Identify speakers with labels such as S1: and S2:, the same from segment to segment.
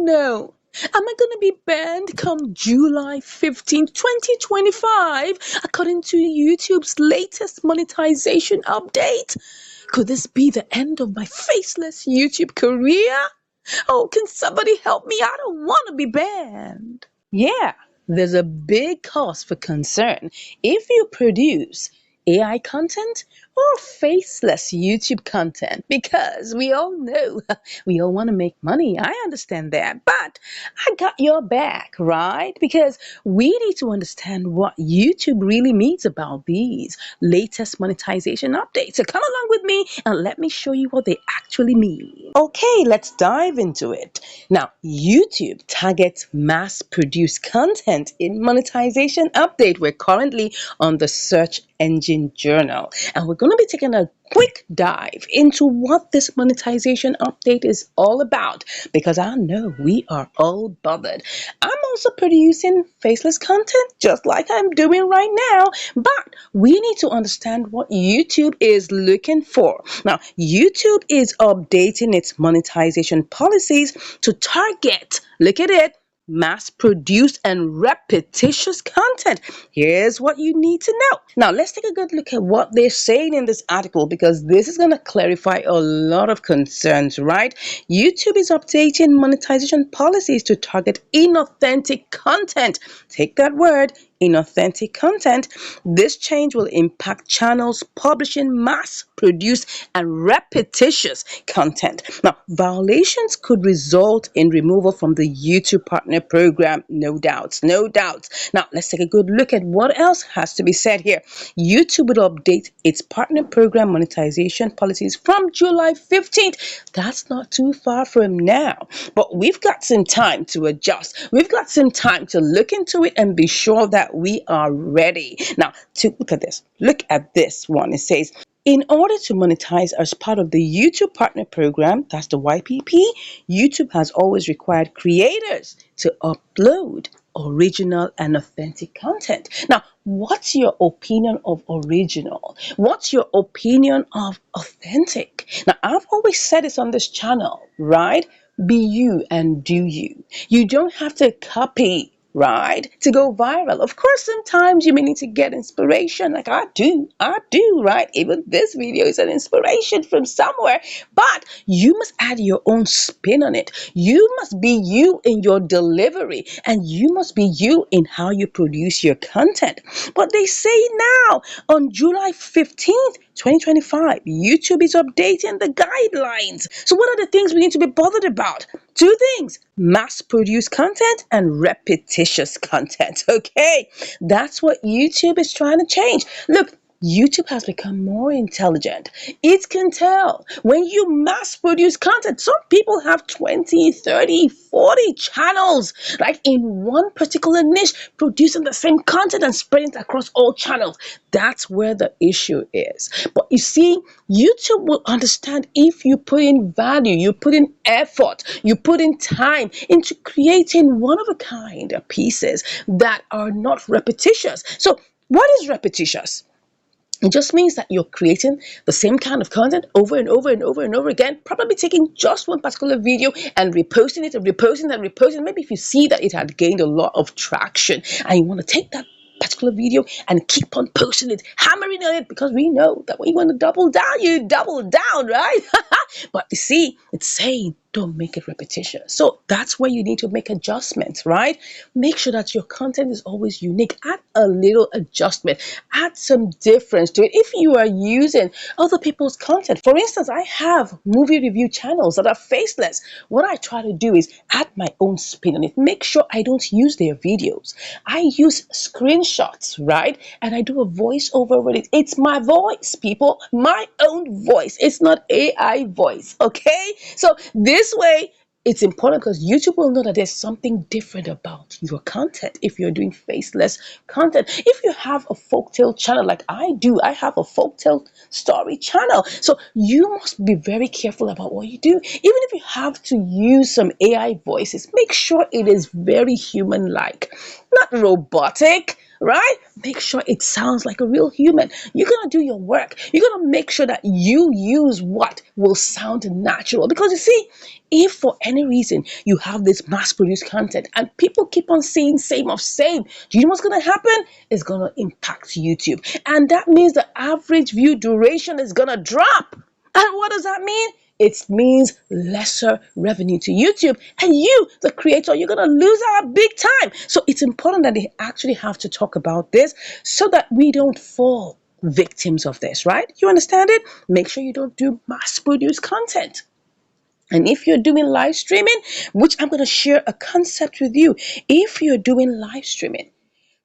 S1: no. Am I going to be banned come July 15th, 2025, according to YouTube's latest monetization update? Could this be the end of my faceless YouTube career? Oh, can somebody help me? I don't want to be banned. Yeah, there's a big cause for concern if you produce AI content or faceless YouTube content, because we all know we all want to make money. I understand that, but I got your back, right? Because we need to understand what YouTube really means about these latest monetization updates. So come along with me and let me show you what they actually mean. Okay, let's dive into it. Now, YouTube targets mass-produced content in monetization update. We're currently on the search engine journal, and we're going to be taking a quick dive into what this monetization update is all about, because I know we are all bothered. I'm also producing faceless content just like I'm doing right now, but we need to understand what YouTube is looking for. Now, YouTube is updating its monetization policies to target, look at it, mass-produced and repetitious content. Here's what you need to know. Now, let's take a good look at what they're saying in this article, because this is going to clarify a lot of concerns, right? YouTube is updating monetization policies to target inauthentic content. Take that word, inauthentic content. This change will impact channels publishing mass-produced and repetitious content. Now, violations could result in removal from the YouTube Partner Program, no doubts, no doubts. Now, let's take a good look at what else has to be said here. YouTube will update its Partner Program monetization policies from July 15th. That's not too far from now, but we've got some time to adjust. We've got some time to look into it and be sure that we are ready. Now, to look at this. Look at this one. It says, in order to monetize as part of the YouTube Partner Program, that's the YPP, YouTube has always required creators to upload original and authentic content. Now, what's your opinion of original? What's your opinion of authentic? Now, I've always said this on this channel, right? Be you and do you. You don't have to copy, right, to go viral. Of course, sometimes you may need to get inspiration, like I do, right? Even this video is an inspiration from somewhere, but you must add your own spin on it. You must be you in your delivery, and you must be you in how you produce your content. But they say now, on July 15th, 2025, YouTube is updating the guidelines. So what are the things we need to be bothered about? Two things: mass-produced content and repetitious content. Okay, that's what YouTube is trying to change. Look, YouTube has become more intelligent. It can tell when you mass produce content. Some people have 20, 30, 40 channels, like in one particular niche, producing the same content and spreading it across all channels. That's where the issue is. But you see, YouTube will understand if you put in value, you put in effort, you put in time into creating one-of-a-kind pieces that are not repetitious. So what is repetitious? It just means that you're creating the same kind of content over and over and over and over again, probably taking just one particular video and reposting it and reposting and reposting. Maybe if you see that it had gained a lot of traction and you want to take that particular video and keep on posting it, hammering on it, because we know that when you want to double down, you double down, right? But you see, it's saying don't make it repetitious. So that's where you need to make adjustments, right? Make sure that your content is always unique. Add a little adjustment, add some difference to it. If you are using other people's content, for instance, I have movie review channels that are faceless. What I try to do is add my own spin on it. Make sure I don't use their videos. I use screenshots, right? And I do a voiceover with it. It's my voice, people, my own voice. It's not AI voice, okay? So this way, it's important because YouTube will know that there's something different about your content if you're doing faceless content. If you have a folktale channel like I do, I have a folktale story channel. So you must be very careful about what you do. Even if you have to use some AI voices, make sure it is very human-like, not robotic. right? Make sure it sounds like a real human. You're going to do your work. You're going to make sure that you use what will sound natural. Because you see, if for any reason you have this mass produced content and people keep on saying same of same, do you know what's going to happen? It's going to impact YouTube. And that means the average view duration is going to drop. And what does that mean? It means lesser revenue to YouTube. And you, the creator, you're going to lose out big time. So it's important that they actually have to talk about this so that we don't fall victims of this, right? You understand it? Make sure you don't do mass produced content. And if you're doing live streaming, which I'm going to share a concept with you, if you're doing live streaming,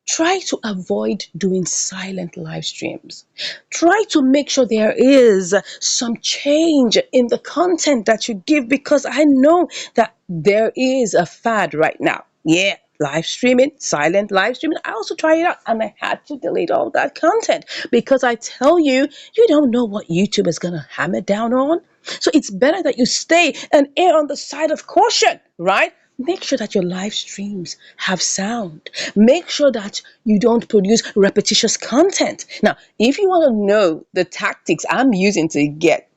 S1: try to avoid doing silent live streams. Try to make sure there is some change in the content that you give, because I know that there is a fad right now. Yeah, live streaming, silent live streaming. I also tried it out and I had to delete all that content because I tell you, you don't know what YouTube is going to hammer down on. So it's better that you stay and err on the side of caution, right? Make sure that your live streams have sound. Make sure that you don't produce repetitious content. Now, if you want to know the tactics I'm using to get,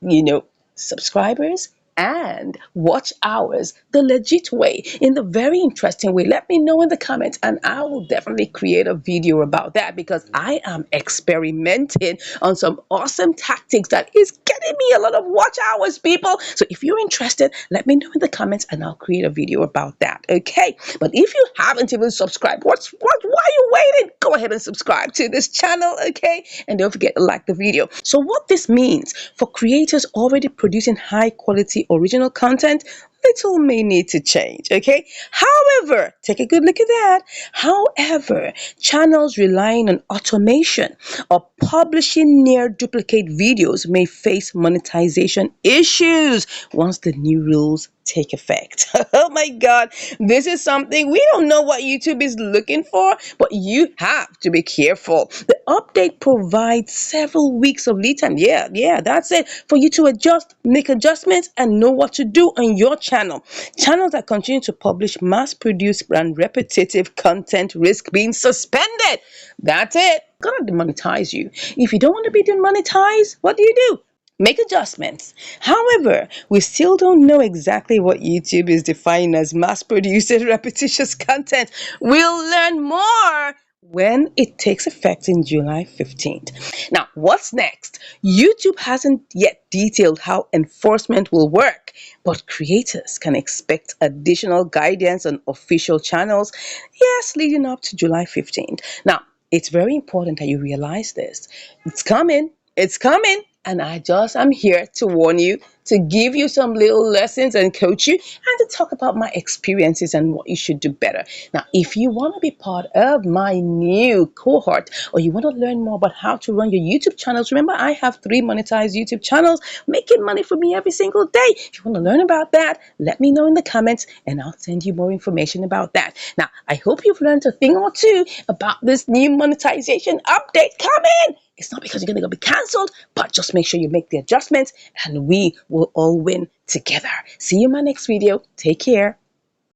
S1: subscribers and watch hours the legit way, in the very interesting way, let me know in the comments and I will definitely create a video about that, because I am experimenting on some awesome tactics that is getting me a lot of watch hours, people. So if you're interested, let me know in the comments and I'll create a video about that. Okay, but if you haven't even subscribed, why are you waiting? Go ahead and subscribe to this channel, okay? And don't forget to like the video. So what this means for creators already producing high quality original content, little may need to change, okay? However, take a good look at that. However, channels relying on automation or publishing near duplicate videos may face monetization issues once the new rules take effect. Oh my God, this is something we don't know what YouTube is looking for, but you have to be careful. The update provides several weeks of lead time. Yeah, that's it, for you to adjust, make adjustments, and know what to do on your channel. Channels that continue to publish mass-produced and repetitive content risk being suspended. That's it. Gonna demonetize you. If you don't want to be demonetized, what do? Make adjustments. However, we still don't know exactly what YouTube is defining as mass-produced repetitious content. We'll learn more when it takes effect in July 15th. Now, what's next? YouTube hasn't yet detailed how enforcement will work, but creators can expect additional guidance on official channels, yes, leading up to July 15th. Now, it's very important that you realize this. It's coming. It's coming. And I'm here to warn you, to give you some little lessons and coach you, and to talk about my experiences and what you should do better. Now, if you want to be part of my new cohort, or you want to learn more about how to run your YouTube channels, remember I have 3 monetized YouTube channels making money for me every single day. If you want to learn about that, let me know in the comments and I'll send you more information about that. Now, I hope you've learned a thing or two about this new monetization update coming. It's not because you're going to be cancelled, but just make sure you make the adjustments and we will all win together. See you in my next video. Take care.